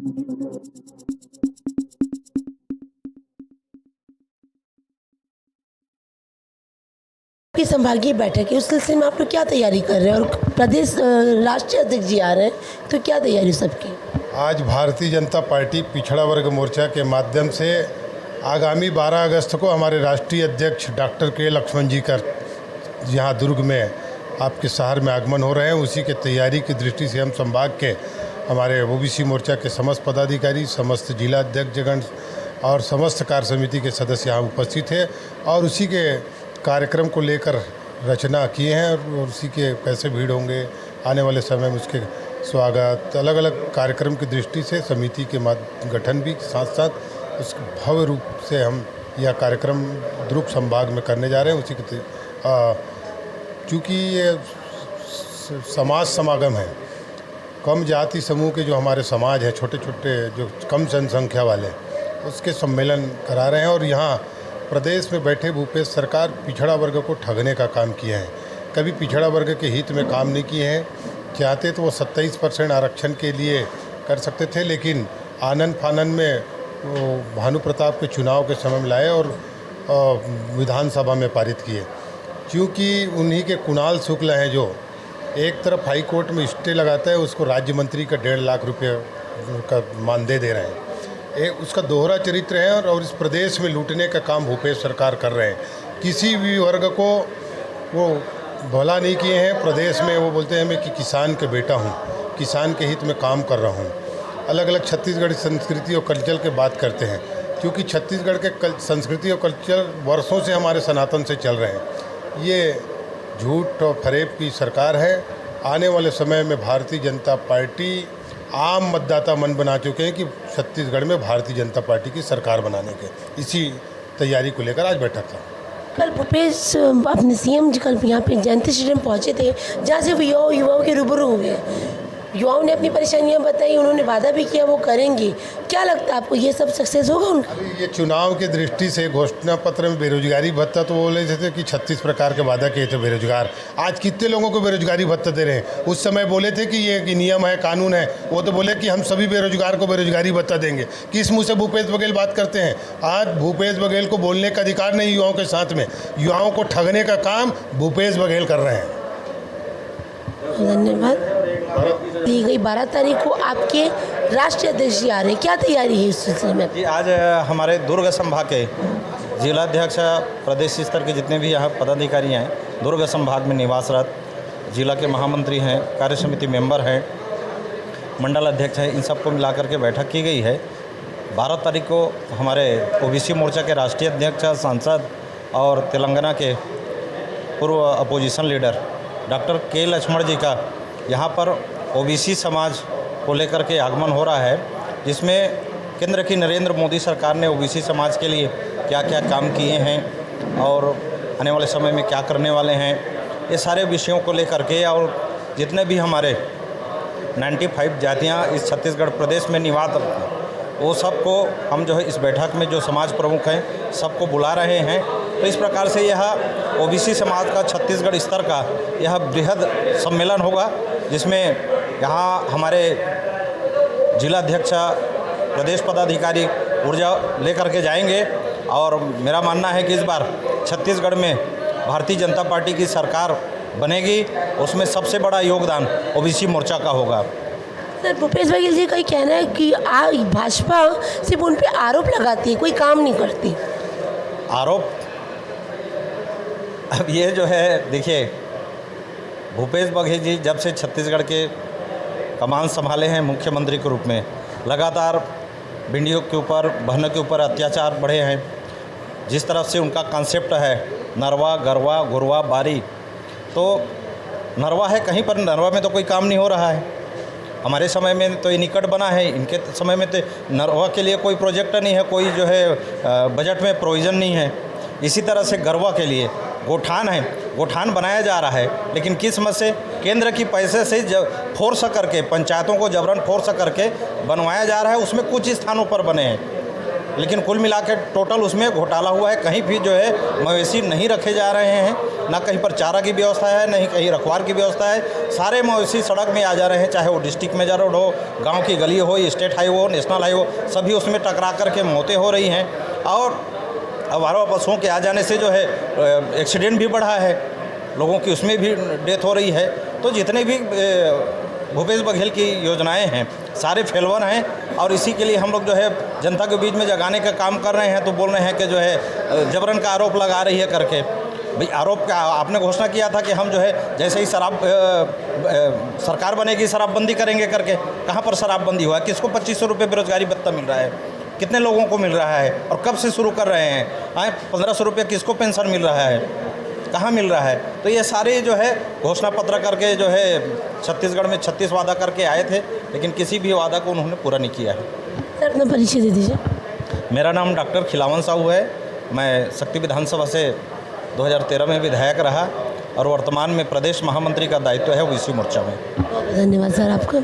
की संभागीय बैठक है, उस सिलसिले में आप लोग क्या तैयारी कर रहे हैं और प्रदेश राष्ट्रीय अध्यक्ष जी आ रहे हैं, तो क्या तैयारी सबकी? आज भारतीय जनता पार्टी पिछड़ा वर्ग मोर्चा के माध्यम से आगामी 12 अगस्त को हमारे राष्ट्रीय अध्यक्ष डॉक्टर के लक्ष्मण जी का यहाँ दुर्ग में आपके शहर में आगमन हो रहे हैं। उसी के तैयारी की दृष्टि से हम संभाग के हमारे ओबीसी मोर्चा के समस्त पदाधिकारी, समस्त जिला अध्यक्षगण और समस्त कार्य समिति के सदस्य यहाँ उपस्थित हैं और उसी के कार्यक्रम को लेकर रचना किए हैं और उसी के कैसे भीड़ होंगे आने वाले समय में उसके स्वागत अलग अलग कार्यक्रम की दृष्टि से समिति के गठन भी साथ साथ उस भव्य रूप से हम यह कार्यक्रम दुर्ग संभाग में करने जा रहे हैं। उसी के चूँकि ये समाज समागम है, कम जाति समूह के जो हमारे समाज है, छोटे छोटे जो कम जनसंख्या वाले, उसके सम्मेलन करा रहे हैं और यहाँ प्रदेश में बैठे भूपेश सरकार पिछड़ा वर्ग को ठगने का काम किया है। कभी पिछड़ा वर्ग के हित में काम नहीं किए हैं। चाहते तो वो 27% आरक्षण के लिए कर सकते थे, लेकिन आनन फानन में वो भानु प्रताप के चुनाव के समय में लाए और विधानसभा में पारित किए। क्योंकि उन्हीं के कुणाल शुक्ल हैं जो एक तरफ हाई कोर्ट में स्टे लगाता है, उसको राज्य मंत्री का 1.5 लाख रुपये का मानदेय दे रहे हैं। उसका दोहरा चरित्र है और इस प्रदेश में लूटने का काम भूपेश सरकार कर रहे हैं। किसी भी वर्ग को वो भला नहीं किए हैं। प्रदेश में वो बोलते हैं मैं कि किसान के बेटा हूँ, किसान के हित में काम कर रहा हूँ। अलग अलग छत्तीसगढ़ संस्कृति और कल्चर की बात करते हैं, क्योंकि छत्तीसगढ़ के संस्कृति और कल्चर वर्षों से हमारे सनातन से चल रहे हैं। ये झूठ और फरेब की सरकार है। आने वाले समय में भारतीय जनता पार्टी आम मतदाता मन बना चुके हैं कि छत्तीसगढ़ में भारतीय जनता पार्टी की सरकार बनाने के, इसी तैयारी को लेकर आज बैठक था। कल भूपेश अपने सीएम जी कल यहाँ पे जयंती स्टेडियम पहुँचे थे, जहाँ से वो युवाओं के रूबरू हुए। युवाओं ने अपनी परेशानियां बताई, उन्होंने वादा भी किया वो करेंगे। क्या लगता है आपको ये सब सक्सेस होगा उनका? ये चुनाव की दृष्टि से घोषणा पत्र में बेरोजगारी भत्ता तो बोले थे कि 36 प्रकार के वादा किए थे बेरोजगार। आज कितने लोगों को बेरोजगारी भत्ता दे रहे हैं? उस समय बोले थे कि ये कि नियम है, कानून है, वो तो बोले कि हम सभी बेरोजगार को बेरोजगारी भत्ता देंगे। किस मुँह से भूपेश बघेल बात करते हैं? आज भूपेश बघेल को बोलने का अधिकार नहीं युवाओं के साथ में। युवाओं को ठगने का काम भूपेश बघेल कर रहे हैं। धन्यवाद। दी गई 12 तारीख को आपके राष्ट्रीय अध्यक्ष जी आ रहे हैं, क्या तैयारी है इस सिलसिले में? जी, आज हमारे दुर्ग संभाग के जिलाध्यक्ष, प्रदेश स्तर के जितने भी यहाँ पदाधिकारी हैं, दुर्ग संभाग में निवासरत, जिला के महामंत्री हैं, कार्य समिति मेंबर हैं, मंडल अध्यक्ष हैं, इन सबको मिलाकर के बैठक की गई है। 12 तारीख को हमारे ओबीसी मोर्चा के राष्ट्रीय अध्यक्ष, सांसद और तेलंगाना के पूर्व अपोजिशन लीडर डॉक्टर के लक्ष्मण जी का यहाँ पर ओबीसी समाज को लेकर के आगमन हो रहा है, जिसमें केंद्र की नरेंद्र मोदी सरकार ने ओबीसी समाज के लिए क्या क्या काम किए हैं और आने वाले समय में क्या करने वाले हैं, ये सारे विषयों को लेकर के और जितने भी हमारे 95 जातियाँ इस छत्तीसगढ़ प्रदेश में निवास रखते हैं, वो सबको हम जो है इस बैठक में जो समाज प्रमुख हैं सबको बुला रहे हैं। तो इस प्रकार से यह ओबीसी समाज का छत्तीसगढ़ स्तर का यह बृहद सम्मेलन होगा, जिसमें यहाँ हमारे जिलाध्यक्ष, प्रदेश पदाधिकारी ऊर्जा लेकर के जाएंगे और मेरा मानना है कि इस बार छत्तीसगढ़ में भारतीय जनता पार्टी की सरकार बनेगी। उसमें सबसे बड़ा योगदान ओबीसी मोर्चा का होगा। सर, भूपेश बघेल जी का ये कहना है कि भाजपा सिर्फ उन पे आरोप लगाती है, कोई काम नहीं करती। आरोप, अब ये जो है, देखिए, भूपेश बघेल जी जब से छत्तीसगढ़ के कमान संभाले हैं मुख्यमंत्री के रूप में, लगातार भिंडियों के ऊपर, बहनों के ऊपर अत्याचार बढ़े हैं। जिस तरफ से उनका कॉन्सेप्ट है नरवा, गरवा, गुरवा, बारी, तो नरवा है, कहीं पर नरवा में तो कोई काम नहीं हो रहा है। हमारे समय में तो ये निकट बना है, इनके समय में तो नरवा के लिए कोई प्रोजेक्ट नहीं है, कोई जो है बजट में प्रोविज़न नहीं है। इसी तरह से गरवा के लिए गोठान है, गोठान बनाया जा रहा है, लेकिन किस मत से? केंद्र की पैसे से फोर्स करके, पंचायतों को जबरन फोर्स करके बनवाया जा रहा है। उसमें कुछ स्थानों पर बने हैं, लेकिन कुल मिला के टोटल उसमें घोटाला हुआ है। कहीं भी जो है मवेशी नहीं रखे जा रहे हैं ना कहीं पर चारा की व्यवस्था है, नहीं कहीं रखवार की व्यवस्था है। सारे मवेशी सड़क में आ जा रहे हैं, चाहे वो डिस्ट्रिक्ट मेजर रोड हो, गांव की गली हो, स्टेट हाईवे हो, नेशनल हाईवे हो, सभी उसमें टकरा कर के मौतें हो रही हैं। और आवारा पशुओं के आ जाने से जो है एक्सीडेंट भी बढ़ा है, लोगों की उसमें भी डेथ हो रही है। तो जितने भी भूपेश बघेल की योजनाएं हैं सारे फेलवर हैं, और इसी के लिए हम लोग जो है जनता के बीच में जगाने का काम कर रहे हैं। तो बोल रहे हैं कि जो है जबरन का आरोप लगा रही है करके। भाई आरोप का आपने घोषणा किया था कि हम जो है जैसे ही सरकार बनेगी शराबबंदी करेंगे करके। कहाँ पर शराबबंदी हुआ है? किसको 2500 रुपये बेरोजगारी भत्ता मिल रहा है? कितने लोगों को मिल रहा है और कब से शुरू कर रहे हैं? 1500 रुपये किसको पेंशन मिल रहा है? कहाँ मिल रहा है? तो ये सारे जो है घोषणा पत्र करके जो है छत्तीसगढ़ में 36 वादा करके आए थे, लेकिन किसी भी वादा को उन्होंने पूरा नहीं किया है। सर अपना परिचय दे दीजिए। मेरा नाम डॉक्टर खिलावन साहू है। मैं शक्ति विधानसभा से 2013 में विधायक रहा और वर्तमान में प्रदेश महामंत्री का दायित्व है ओबीसी मोर्चा में। बहुत धन्यवाद सर आपका।